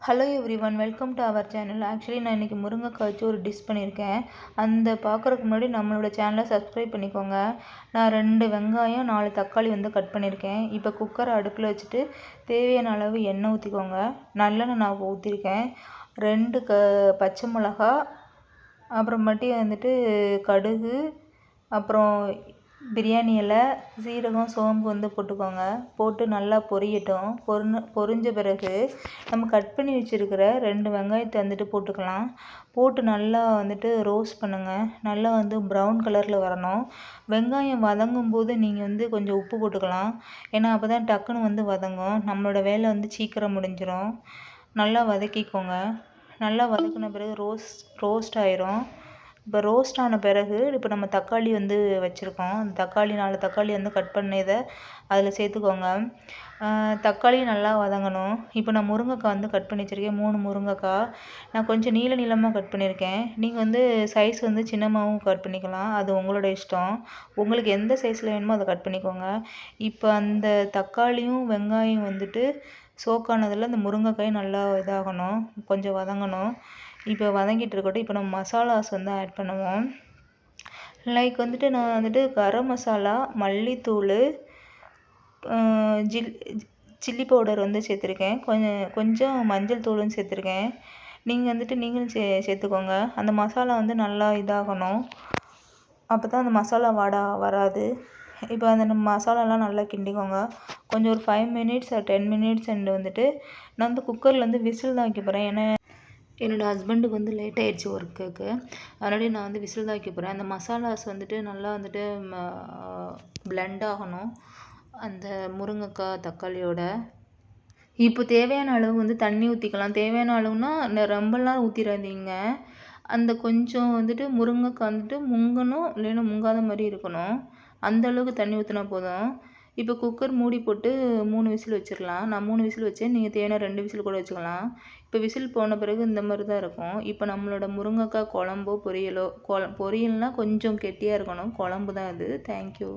Hello everyone, welcome to our channel. Actually நான் இன்றைக்கி முருங்கைக்காய் வச்சு ஒரு டிஷ் பண்ணியிருக்கேன். அந்த பார்க்குறதுக்கு முன்னாடி நம்மளோட சேனலை சப்ஸ்கிரைப் பண்ணிக்கோங்க. நான் 2 வெங்காயம் 4 தக்காளி கட் பண்ணியிருக்கேன். இப்போ குக்கரை அடுப்பில் வச்சுட்டு தேவையான அளவு எண்ணெய் ஊற்றிக்கோங்க. நல்லெண்ணெய் நான் ஊற்றிருக்கேன். 2 பச்சை மிளகா, அப்புறமேட்டு கடுகு, அப்புறம் பிரியாணி இலை, சீரகம், சோம்பு போட்டுக்கோங்க. போட்டு நல்லா பொரியட்டும். பொரிஞ்ச பிறகு நம்ம கட் பண்ணி வச்சுருக்கிற 2 வெங்காயத்தை போட்டுக்கலாம். போட்டு நல்லா ரோஸ்ட் பண்ணுங்கள். நல்லா ப்ரௌன் கலரில் வரணும். வெங்காயம் வதங்கும் போது நீங்கள் கொஞ்சம் உப்பு போட்டுக்கலாம். ஏன்னா அப்போ தான் டக்குன்னு வதங்கும். நம்மளோட வேலை சீக்கிரம் முடிஞ்சிடும். நல்லா வதக்கிக்கோங்க. நல்லா வதக்கின பிறகு ரோஸ்ட் ஆயிரும். இப்போ ரோஸ்ட் ஆன பிறகு இப்போ நம்ம தக்காளி வச்சுருக்கோம். அந்த 4 தக்காளி கட் பண்ணதை அதில் சேர்த்துக்கோங்க. தக்காளி நல்லா வதங்கணும். இப்போ நான் முருங்கைக்காய் கட் பண்ணி வச்சுருக்கேன். 3 முருங்கைக்காய் நான் கொஞ்சம் நீளமாக கட் பண்ணியிருக்கேன். நீங்கள் சைஸ் சின்னமாகவும் கட் பண்ணிக்கலாம். அது உங்களோட இஷ்டம். உங்களுக்கு எந்த சைஸில் வேணுமோ அதை கட் பண்ணிக்கோங்க. இப்போ அந்த தக்காளியும் வெங்காயம் சோக்கானதில் அந்த முருங்கைக்காய் நல்லா இதாகணும், கொஞ்சம் வதங்கணும். இப்போ வதங்கிட்டு இருக்கட்டும். இப்போ நம்ம மசாலாஸ் ஆட் பண்ணுவோம். லைக் நான் கரம் மசாலா, மல்லித்தூள், சில்லி பவுடர் சேர்த்துருக்கேன். கொஞ்சம் மஞ்சள் தூளும் சேர்த்துருக்கேன். நீங்கள் நீங்களும் சேர்த்துக்கோங்க. அந்த மசாலா நல்லா இதாகணும். அப்போ தான் அந்த மசாலா வாடை வராது. இப்போ அந்த மசாலாலாம் நல்லா கிண்டிக்கோங்க. கொஞ்சம் ஒரு 5 மினிட்ஸ் 10 மினிட்ஸ் நான் குக்கரில் விசில் தான் வைக்க போகிறேன். ஏன்னா என்னோடய ஹஸ்பண்டுக்கு லேட் ஆகிடுச்சு ஒர்க்குக்கு. அதனால நான் விசில் தான் வைக்க போகிறேன். அந்த மசாலாஸ் நல்லா பிளெண்ட் ஆகணும் அந்த முருங்கைக்காய் தக்காளியோட. இப்போ தேவையான அளவு தண்ணி ஊற்றிக்கலாம். தேவையான அளவுனா ரொம்பலாம் ஊற்றிடாதீங்க. அந்த கொஞ்சம் முருங்கைக்காய் முங்கணும், இல்லைன்னா முங்காத மாதிரி இருக்கணும். அந்த அளவுக்கு தண்ணி ஊற்றினா போதும். இப்போ குக்கர் மூடி போட்டு 3 விசில் வச்சிடலாம். நான் 3 விசில் வச்சேன். நீங்கள் தேவையான 2 விசில் கூட வச்சுக்கலாம். இப்போ விசில் போன பிறகு இந்த மாதிரி தான் இருக்கும். இப்போ நம்மளோட முருங்கைக்காய் குழம்போ பொரியலோ, பொரியல்னால் கொஞ்சம் கெட்டியாக இருக்கணும். குழம்பு தான் அது. தேங்க்யூ.